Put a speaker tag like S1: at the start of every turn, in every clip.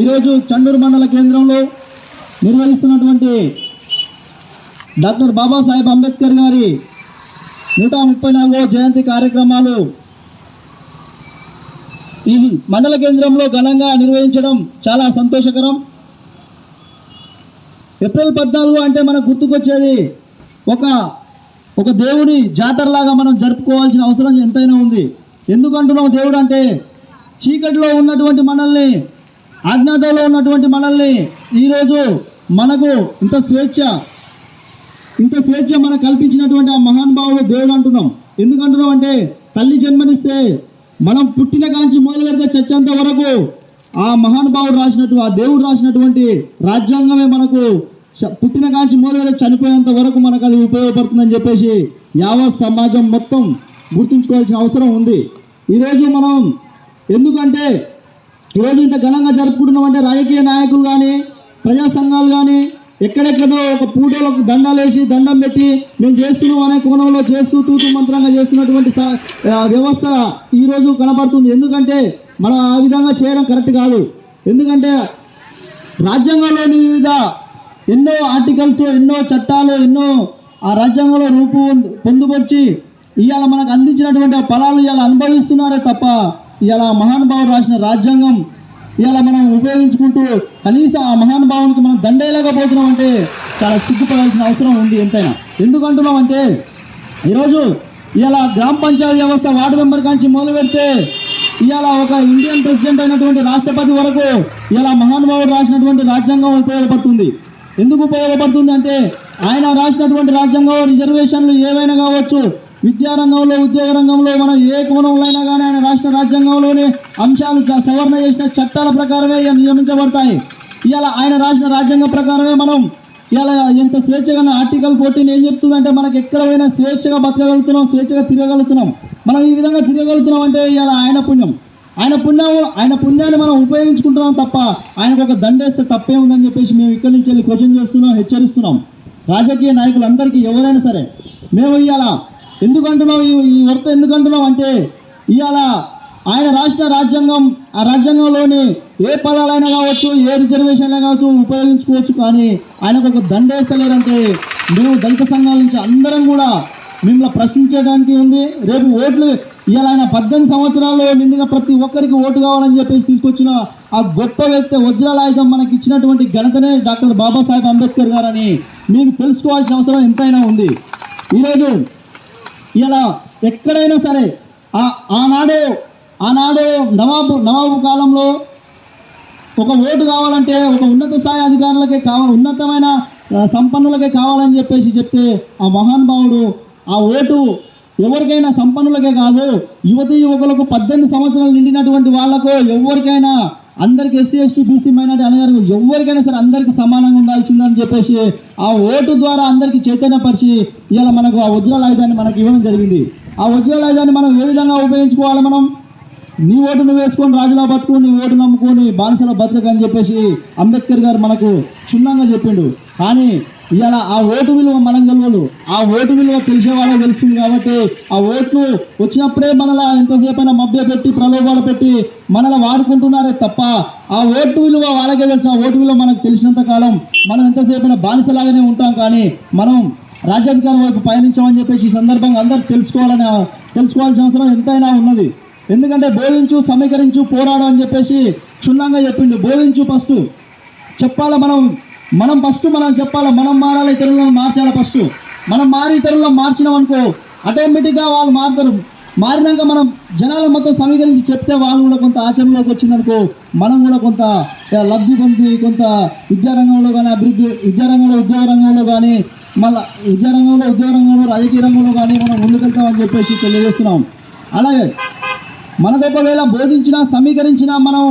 S1: ఈరోజు చండూరు మండల కేంద్రంలో నిర్వహిస్తున్నటువంటి డాక్టర్ బాబాసాహెబ్ అంబేద్కర్ గారి 134వ జయంతి కార్యక్రమాలు ఈ మండల కేంద్రంలో ఘనంగా నిర్వహించడం చాలా సంతోషకరం. ఏప్రిల్ 14 అంటే మనకు గుర్తుకొచ్చేది ఒక దేవుడి జాతరలాగా మనం జరుపుకోవాల్సిన అవసరం ఎంతైనా ఉంది. ఎందుకంటున్నాం దేవుడు అంటే చీకటిలో ఉన్నటువంటి మనల్ని, అజ్ఞాతంలో ఉన్నటువంటి మనల్ని ఈరోజు మనకు ఇంత స్వేచ్ఛ మనకు కల్పించినటువంటి ఆ మహానుభావుడు దేవుడు అంటున్నాం. ఎందుకంటున్నాం అంటే తల్లి జన్మనిస్తే మనం పుట్టిన కాంచి మొదలు పెడితే చచ్చేంత వరకు ఆ మహానుభావుడు ఆ దేవుడు రాసినటువంటి రాజ్యాంగమే మనకు పుట్టిన కాంచి మొదలు పెడితే చనిపోయేంత వరకు మనకు అది ఉపయోగపడుతుందని చెప్పేసి యావత్ సమాజం మొత్తం గుర్తుంచుకోవాల్సిన అవసరం ఉంది. ఈరోజు మనం ఎందుకంటే ఈరోజు ఇంత ఘనంగా జరుపుకుంటున్నామంటే రాజకీయ నాయకులు కానీ, ప్రజా సంఘాలు కానీ ఎక్కడెక్కడో ఒక పూటలకు దండాలేసి దండం పెట్టి మేము చేస్తున్నాం అనే కోణంలో చేస్తూ తూతు మంత్రంగా చేస్తున్నటువంటి వ్యవస్థ ఈరోజు కనబడుతుంది. ఎందుకంటే మనం ఆ విధంగా చేయడం కరెక్ట్ కాదు. ఎందుకంటే రాజ్యాంగంలోని వివిధ ఎన్నో ఆర్టికల్స్, ఎన్నో చట్టాలు, ఎన్నో ఆ రాజ్యాంగంలో పొందుపరిచి ఇవాళ మనకు అందించినటువంటి ఫలాలు ఇవాళ అనుభవిస్తున్నారే తప్ప ఇవాళ మహానుభావుడు రాసిన రాజ్యాంగం ఇవాళ మనం ఉపయోగించుకుంటూ కనీసం ఆ మహానుభావునికి మనం దండేయలేకపోతున్నాం అంటే చాలా సిగ్గుపడాల్సిన అవసరం ఉంది ఎంతైనా. ఎందుకంటున్నాం అంటే ఈరోజు ఇవాళ గ్రామ పంచాయతీ వ్యవస్థ వార్డు మెంబర్ కాంచి మొదలు పెడితే ఇవాళ ఒక ఇండియన్ ప్రెసిడెంట్ అయినటువంటి రాష్ట్రపతి వరకు ఇవాళ మహానుభావుడు రాసినటువంటి రాజ్యాంగం ఉపయోగపడుతుంది. ఎందుకు ఉపయోగపడుతుంది అంటే ఆయన రాసినటువంటి రాజ్యాంగం రిజర్వేషన్లు ఏవైనా కావచ్చు, విద్యారంగంలో, ఉద్యోగ రంగంలో మనం ఏ కోణంలో అయినా కానీ ఆయన రాష్ట్ర రాజ్యాంగంలోని అంశాలు సవరణ చేసిన చట్టాల ప్రకారమే నియమించబడతాయి. ఇవాళ ఆయన రాసిన రాజ్యాంగం ప్రకారమే మనం ఇవాళ ఎంత స్వేచ్ఛగా ఆర్టికల్ 14 ఏం చెప్తుందంటే మనకు ఎక్కడ పోయినా స్వేచ్ఛగా బతకగలుగుతున్నాం, స్వేచ్ఛగా తిరగలుగుతున్నాం. మనం ఈ విధంగా తిరగలుగుతున్నాం అంటే ఇవాళ ఆయన పుణ్యాన్ని మనం ఉపయోగించుకుంటున్నాం తప్ప ఆయనకు ఒక దండేస్తే తప్పే ఉందని చెప్పేసి మేము ఇక్కడి నుంచి వెళ్ళి క్వశ్చన్ చేస్తున్నాం, హెచ్చరిస్తున్నాం. రాజకీయ నాయకులందరికీ ఎవరైనా సరే మేము ఇవాళ ఎందుకంటున్నాం, ఈ వార్త ఎందుకంటున్నాం అంటే ఇవాళ ఆయన రాష్ట్ర రాజ్యాంగం, ఆ రాజ్యాంగంలోని ఏ పదాలైనా కావచ్చు, ఏ రిజర్వేషన్లు కావచ్చు ఉపయోగించుకోవచ్చు. కానీ ఆయనకు ఒక దండేస్తలేరంటే మేము దళిత సంఘాల నుంచి అందరం కూడా మిమ్మల్ని ప్రశ్నించడానికి ఉంది. రేపు ఓట్లు ఇవాళ ఆయన 18 సంవత్సరాల్లో నిండిన ప్రతి ఒక్కరికి ఓటు కావాలని చెప్పేసి తీసుకొచ్చిన ఆ గొప్ప వ్యక్తి వజ్రాలాయుధం మనకి ఇచ్చినటువంటి ఘనతనే డాక్టర్ బాబాసాహెబ్ అంబేద్కర్ గారని మీకు తెలుసుకోవాల్సిన అవసరం ఎంతైనా ఉంది. ఈరోజు ఇలా ఎక్కడైనా సరే ఆనాడు నవాబు కాలంలో ఒక ఓటు కావాలంటే ఒక ఉన్నత స్థాయి అధికారులకే ఉన్నతమైన సంపన్నులకే కావాలని చెప్పేసి చెప్తే ఆ మహానుభావుడు ఆ ఓటు ఎవరికైనా సంపన్నులకే కాదు, యువకులకు 18 సంవత్సరాలు నిండినటువంటి వాళ్లకు ఎవరికైనా, అందరికి ఎస్సీ ఎస్టీ బీసీ మైనార్టీ అనేవారు ఎవరికైనా సరే అందరికీ సమానంగా ఉండాల్సిందని చెప్పేసి ఆ ఓటు ద్వారా అందరికీ చైతన్యపరిచి ఇవాళ మనకు ఆ వజ్రాలాయుధాన్ని మనకు ఇవ్వడం జరిగింది. ఆ వజ్రాలాయుధాన్ని మనం ఏ విధంగా ఉపయోగించుకోవాలి? మనం నీ ఓటు నువ్వు వేసుకొని రాజులా బతుకు, నీ ఓటు నమ్ముకొని బానిసలో బతుకు అని చెప్పేసి అంబేద్కర్ గారు మనకు క్షుణ్ణంగా చెప్పిండు. కానీ ఇవాళ ఆ ఓటు విలువ మనం గెలవదు, ఆ ఓటు విలువ తెలిసే వాళ్ళకి తెలుస్తుంది. కాబట్టి ఆ ఓట్లు వచ్చినప్పుడే మనలా ఎంతసేపైనా మభ్య పెట్టి ప్రలోభాలు పెట్టి మనలా వాడుకుంటున్నారే తప్ప ఆ ఓటు విలువ వాళ్ళకే తెలుసు. ఆ ఓటు విలువ మనకు తెలిసినంత కాలం మనం ఎంతసేపైనా బానిసలాగానే ఉంటాం. కానీ మనం రాజ్యాధికారం వైపు పయనించామని చెప్పేసి ఈ సందర్భంగా అందరూ తెలుసుకోవాల్సిన అవసరం ఎంతైనా ఉన్నది. ఎందుకంటే బోధించు, సమీకరించు, పోరాడు అని చెప్పేసి క్షుణ్ణంగా చెప్పిండు. బోధించు ఫస్ట్ చెప్పాలి, మనం ఫస్ట్ మనం చెప్పాలి, మనం మారాలి, ఇతరులను మార్చాలి. ఫస్ట్ మనం మారి ఇతరులను మార్చినాం అనుకో ఆటోమేటిక్గా వాళ్ళు మారుతారు. మారినాక మనం జనాల మొత్తం సమీకరించి చెప్తే వాళ్ళు కూడా కొంత ఆచరణలోకి వచ్చిందనుకో మనం కూడా కొంత లబ్ధి పొంది కొంత విద్యారంగంలో కానీ అభివృద్ధి, విద్యారంగంలో ఉద్యోగ రంగంలో కానీ, మళ్ళీ విద్యారంగంలో ఉద్యోగ రంగంలో రాజకీయ రంగంలో కానీ మనం ముందుకెళ్తామని చెప్పేసి తెలియజేస్తున్నాం. అలాగే మనకు ఒకవేళ బోధించినా సమీకరించినా మనం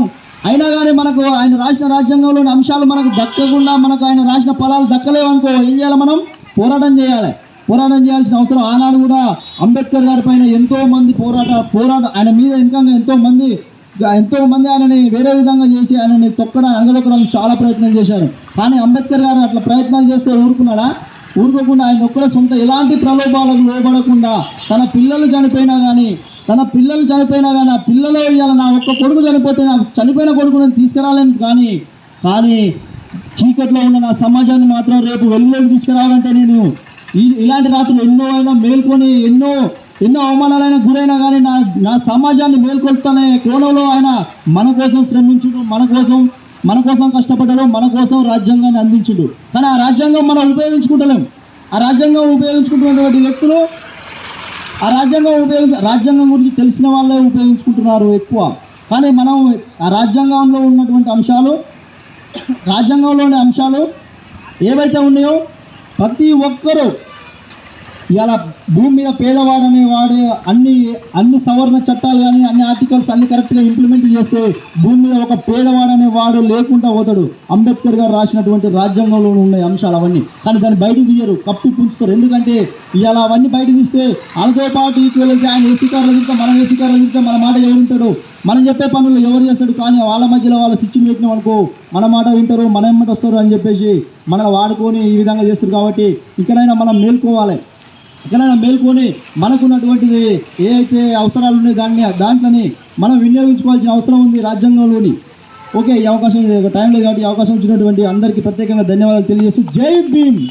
S1: అయినా కానీ మనకు ఆయన రాసిన రాజ్యాంగంలోని అంశాలు మనకు దక్కకుండా, మనకు ఆయన రాసిన ఫలాలు దక్కలేవనుకో ఏం చేయాలి? మనం పోరాటం చేయాల్సిన అవసరం. ఆనాడు కూడా అంబేద్కర్ గారి పైన ఎంతో మంది ఆయన మీద ఇంకా ఎంతో మంది ఆయనని వేరే విధంగా చేసి ఆయనని అణగదొక్కడానికి చాలా ప్రయత్నం చేశారు. కానీ అంబేద్కర్ గారు అట్లా ప్రయత్నాలు చేస్తే ఊరుకోకుండా ఆయన ఒక్కడే సొంత ఎలాంటి ప్రలోభాలకు లోబడకుండా తన పిల్లలు చనిపోయినా కానీ తన పిల్లలు చనిపోయినా కానీ ఆ పిల్లలు ఇవాళ నా ఒక్క కొడుకు చనిపోతే నా చనిపోయిన కొడుకు నేను తీసుకురాలేను కానీ చీకట్లో ఉన్న నా సమాజాన్ని మాత్రం రేపు వెలుగులోకి తీసుకురావాలంటే నేను ఇలాంటి రాత్రులు ఎన్నో అయినా మేల్కొని ఎన్నో అవమానాలైనా గురైనా కానీ నా సమాజాన్ని మేల్కొల్తానే కోణంలో ఆయన మన కోసం శ్రమించుడు, మన కోసం కష్టపడ్డాడు, మన కోసం రాజ్యాంగాన్ని అందించుడు. కానీ ఆ రాజ్యాంగం మనం ఉపయోగించుకుంటలేం. ఆ రాజ్యాంగం ఉపయోగించుకుంటున్నటువంటి వ్యక్తులు ఆ రాజ్యాంగం గురించి తెలిసిన వాళ్ళే ఉపయోగించుకుంటున్నారు ఎక్కువ. కానీ మనం ఆ రాజ్యాంగంలో ఉన్నటువంటి రాజ్యాంగంలోని అంశాలు ఏవైతే ఉన్నాయో ప్రతి ఒక్కరూ ఇలా భూమి మీద పేదవాడనే వాడే అన్ని సవరణ చట్టాలు కానీ అన్ని ఆర్టికల్స్ అన్ని కరెక్ట్గా ఇంప్లిమెంట్ చేస్తే భూమి మీద ఒక పేదవాడనే వాడు లేకుండా పోతాడు. అంబేద్కర్ గారు రాసినటువంటి రాజ్యాంగంలో ఉన్న అంశాలు అవన్నీ. కానీ దాన్ని బయటకు తీయరు, కప్పి పుంచుతారు. ఎందుకంటే ఇలా అవన్నీ బయటకు తీస్తే వాళ్ళతో పాటు ఈక్వల్గా ఆయన ఏసీ కార్లు తింటే మనం ఏసీ కార్లు తింటే మన మాట ఎవరుంటాడు, మనం చెప్పే పనులు ఎవరు చేస్తాడు. కానీ వాళ్ళ మధ్యలో వాళ్ళ స్విచ్ని పెట్టినాం అనుకో మన మాట వింటారు, మన ఎమ్మటి వస్తారు అని చెప్పేసి మనల్ని వాడుకొని ఈ విధంగా చేస్తారు. కాబట్టి ఇక్కడైనా మనం మేల్కొని మనకున్నటువంటిది ఏ అయితే అవసరాలు ఉన్నాయో దాంట్లోని మనం వినియోగించుకోవాల్సిన అవసరం ఉంది రాజ్యాంగంలోని. ఓకే, ఈ అవకాశం టైం లేదు కాబట్టి ఈ అవకాశం ఇచ్చినటువంటి అందరికీ ప్రత్యేకంగా ధన్యవాదాలు తెలియజేస్తూ జై భీమ్.